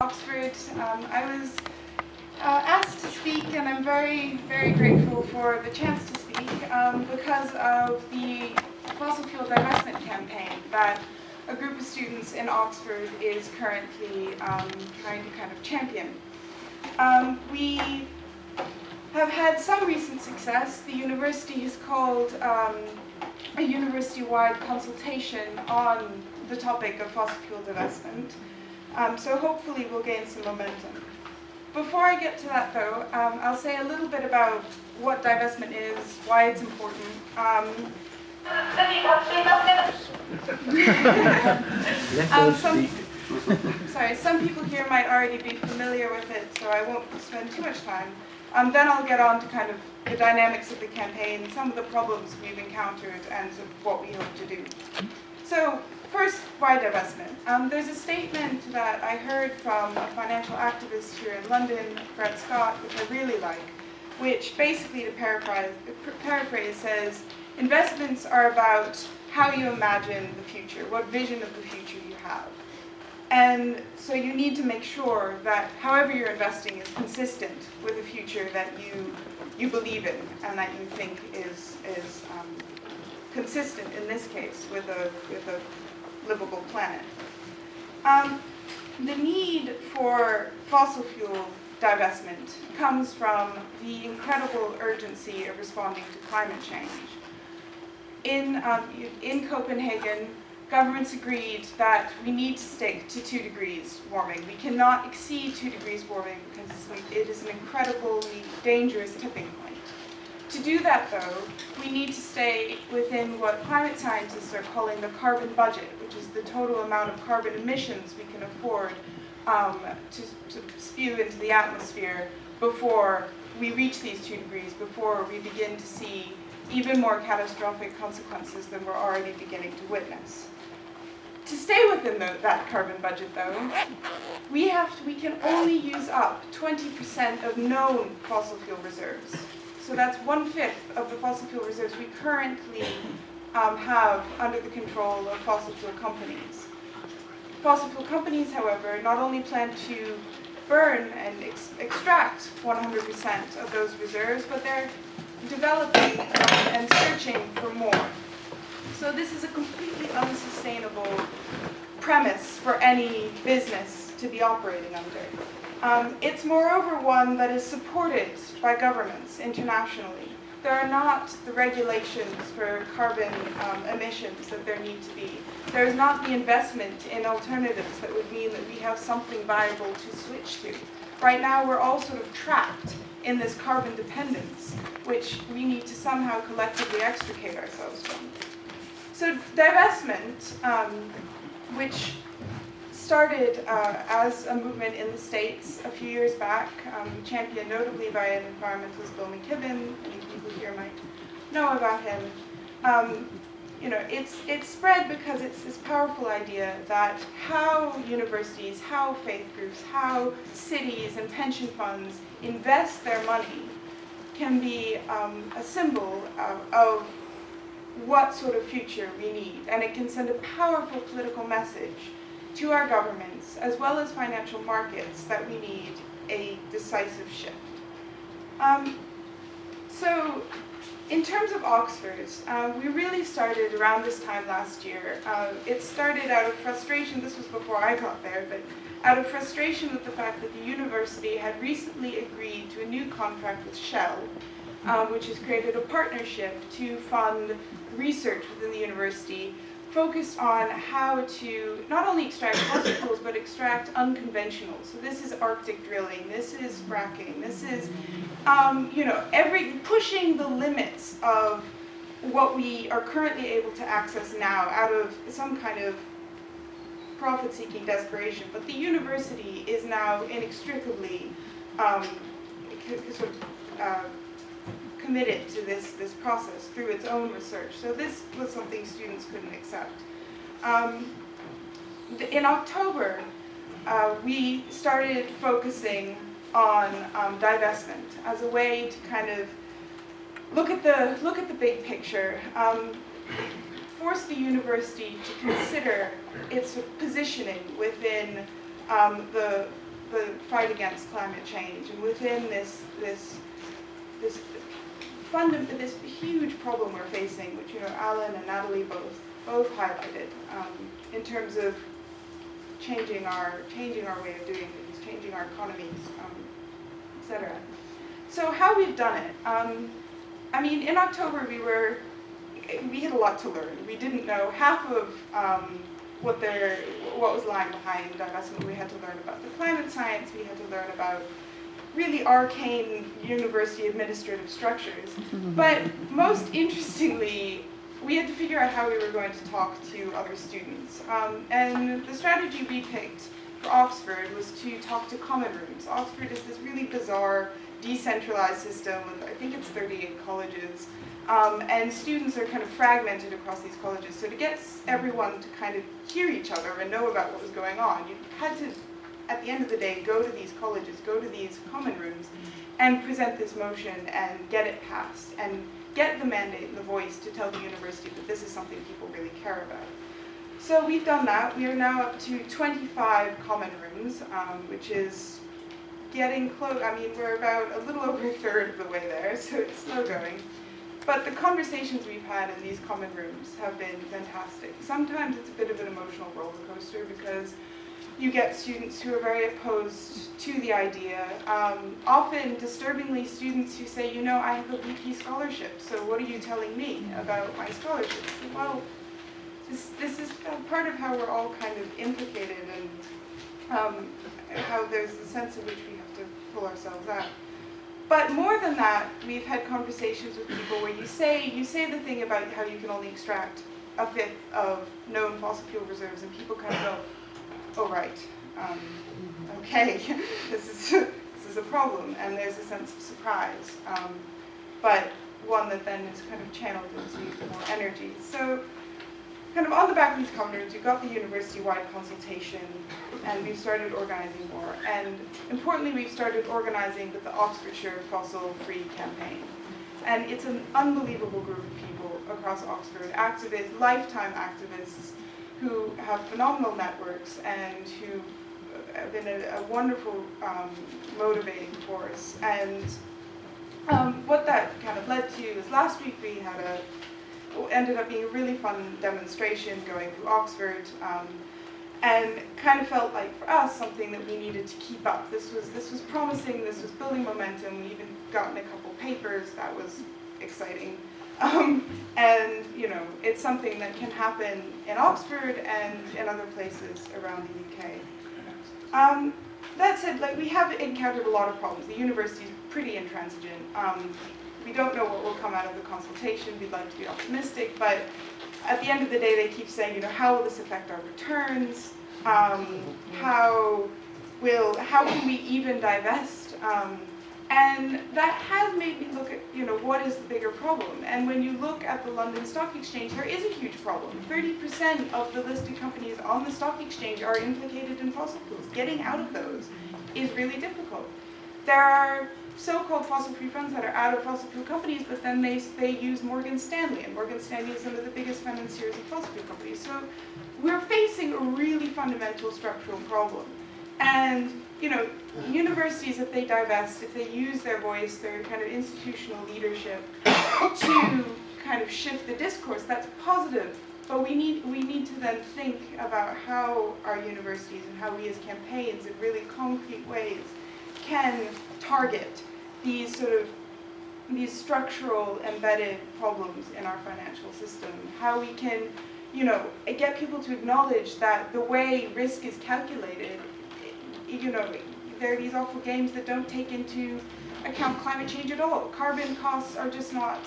Oxford. I was asked to speak, and I'm very, very grateful for the chance to speak because of the fossil fuel divestment campaign that a group of students in Oxford is currently trying to kind of champion. We have had some recent success. The university has called a university-wide consultation on the topic of fossil fuel divestment. So hopefully we'll gain some momentum. Before I get to that though, I'll say a little bit about what divestment is, why it's important. Some people here might already be familiar with it, so I won't spend too much time. Then I'll get on to kind of the dynamics of the campaign, some of the problems we've encountered, and what we hope to do. So first, why divestment? There's a statement that I heard from a financial activist here in London, Brett Scott, which I really like, which basically, to paraphrase, says, investments are about how you imagine the future, what vision of the future you have. And so you need to make sure that however you're investing is consistent with a future that you believe in and that you think is consistent, in this case, with a livable planet. The need for fossil fuel divestment comes from the incredible urgency of responding to climate change. In Copenhagen, governments agreed that we need to stick to 2 degrees warming. We cannot exceed 2 degrees warming because it is an incredibly dangerous tipping point. To do that, though, we need to stay within what climate scientists are calling the carbon budget, which is the total amount of carbon emissions we can afford to spew into the atmosphere before we reach these 2 degrees, before we begin to see even more catastrophic consequences than we're already beginning to witness. To stay within that carbon budget, though, we can only use up 20% of known fossil fuel reserves. So that's 1/5 of the fossil fuel reserves we currently have under the control of fossil fuel companies. Fossil fuel companies, however, not only plan to burn and extract 100% of those reserves, but they're developing and searching for more. So this is a completely unsustainable premise for any business to be operating under. It's moreover one that is supported by governments internationally. There are not the regulations for carbon emissions that there need to be. There is not the investment in alternatives that would mean that we have something viable to switch to. Right now we're all sort of trapped in this carbon dependence, which we need to somehow collectively extricate ourselves from. So divestment, which started as a movement in the States a few years back, championed notably by an environmentalist, Bill McKibben. Many people here might know about him. It's spread because it's this powerful idea that how universities, how faith groups, how cities and pension funds invest their money can be a symbol of what sort of future we need. And it can send a powerful political message to our governments, as well as financial markets, that we need a decisive shift. So in terms of Oxford, we really started around this time last year. It started out of frustration, this was before I got there, but out of frustration with the fact that the university had recently agreed to a new contract with Shell, which has created a partnership to fund research within the university focused on how to not only extract fossil fuels, but extract unconventional. So this is Arctic drilling, this is fracking, this is, pushing the limits of what we are currently able to access now out of some kind of profit-seeking desperation. But the university is now inextricably committed to this process through its own research. So this was something students couldn't accept. In October, we started focusing on divestment as a way to kind of look at the big picture, force the university to consider its positioning within the the fight against climate change, and within this huge problem we're facing, which Alan and Natalie both highlighted, in terms of changing our way of doing things, changing our economies, etc. So how we've done it. I mean, in October we had a lot to learn. We didn't know half of what was lying behind divestment. We had to learn about the climate science. We had to learn about really arcane university administrative structures. But most interestingly, we had to figure out how we were going to talk to other students. And the strategy we picked for Oxford was to talk to common rooms. Oxford is this really bizarre, decentralized system with, I think it's 38 colleges. And students are kind of fragmented across these colleges. So to get everyone to kind of hear each other and know about what was going on, you had to, at the end of the day, go to these colleges, go to these common rooms, and present this motion and get it passed, and get the mandate and the voice to tell the university that this is something people really care about. So we've done that. We are now up to 25 common rooms, which is getting close. I mean, we're about a little over a third of the way there, so it's slow going. But the conversations we've had in these common rooms have been fantastic. Sometimes it's a bit of an emotional roller coaster because you get students who are very opposed to the idea. Often, disturbingly, students who say, I have a BP scholarship, so what are you telling me about my scholarship? Well, this is part of how we're all kind of implicated, and how there's a sense in which we have to pull ourselves out. But more than that, we've had conversations with people where you say the thing about how you can only extract a fifth of known fossil fuel reserves, and people kind of go, oh right, okay, this is a problem, and there's a sense of surprise, but one that then is kind of channeled into more energy. So kind of on the back of these common rooms, we've got the university-wide consultation, and we've started organizing more. And importantly, we've started organizing with the Oxfordshire Fossil Free campaign. And it's an unbelievable group of people across Oxford, activists, lifetime activists, who have phenomenal networks and who have been a wonderful motivating force. And what that kind of led to is last week we had ended up being a really fun demonstration going through Oxford, and kind of felt like for us something that we needed to keep up. This was promising, this was building momentum. We even gotten a couple papers, that was exciting. And it's something that can happen in Oxford and in other places around the UK. That said, we have encountered a lot of problems. The university is pretty intransigent. We don't know what will come out of the consultation. We'd like to be optimistic, but at the end of the day, they keep saying, how will this affect our returns? How can we even divest? And that has made me look at, what is the bigger problem? And when you look at the London Stock Exchange, there is a huge problem. 30% of the listed companies on the stock exchange are implicated in fossil fuels. Getting out of those is really difficult. There are so-called fossil-free funds that are out of fossil fuel companies, but then they use Morgan Stanley, and Morgan Stanley is one of the biggest financiers of fossil fuel companies. So we're facing a really fundamental structural problem. And universities, if they divest, if they use their voice, their kind of institutional leadership to kind of shift the discourse, that's positive. But we need to then think about how our universities and how we as campaigns in really concrete ways can target these structural embedded problems in our financial system. How we can, get people to acknowledge that the way risk is calculated, there are these awful games that don't take into account climate change at all. Carbon costs are just not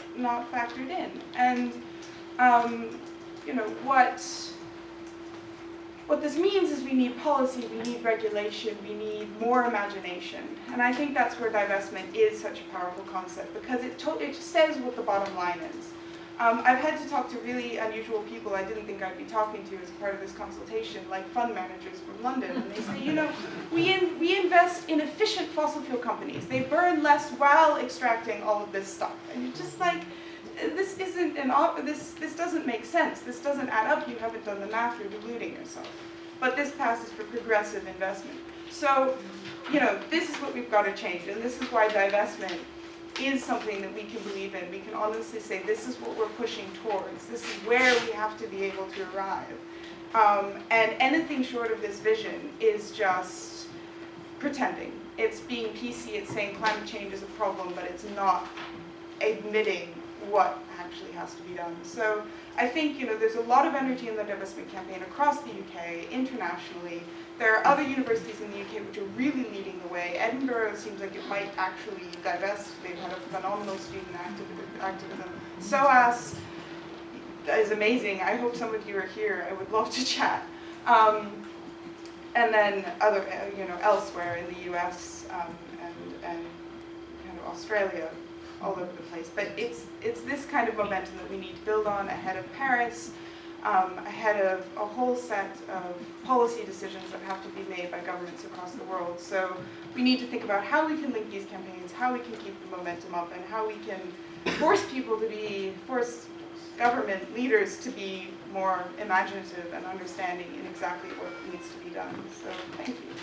factored in. And what this means is we need policy, we need regulation, we need more imagination. And I think that's where divestment is such a powerful concept, because it says what the bottom line is. I've had to talk to really unusual people I didn't think I'd be talking to as part of this consultation, like fund managers from London, and they say, we invest in efficient fossil fuel companies. They burn less while extracting all of this stuff. And you're just like, this doesn't make sense. This doesn't add up. You haven't done the math. You're deluding yourself. But this passes for progressive investment. So, this is what we've got to change, and this is why divestment is something that we can believe in. We can honestly say this is what we're pushing towards. This is where we have to be able to arrive. And anything short of this vision is just pretending. It's being PC, it's saying climate change is a problem, but it's not admitting what actually has to be done. So I think there's a lot of energy in the divestment campaign across the UK, internationally. There are other universities in the UK which are really leading the way. Edinburgh seems like it might actually divest. They've had a phenomenal student activism. SOAS is amazing. I hope some of you are here. I would love to chat. And then other, elsewhere in the US and kind of Australia, all over the place. But it's this kind of momentum that we need to build on ahead of Paris, ahead of a whole set of policy decisions that have to be made by governments across the world. So we need to think about how we can link these campaigns, how we can keep the momentum up, and how we can force government leaders to be more imaginative and understanding in exactly what needs to be done. So thank you.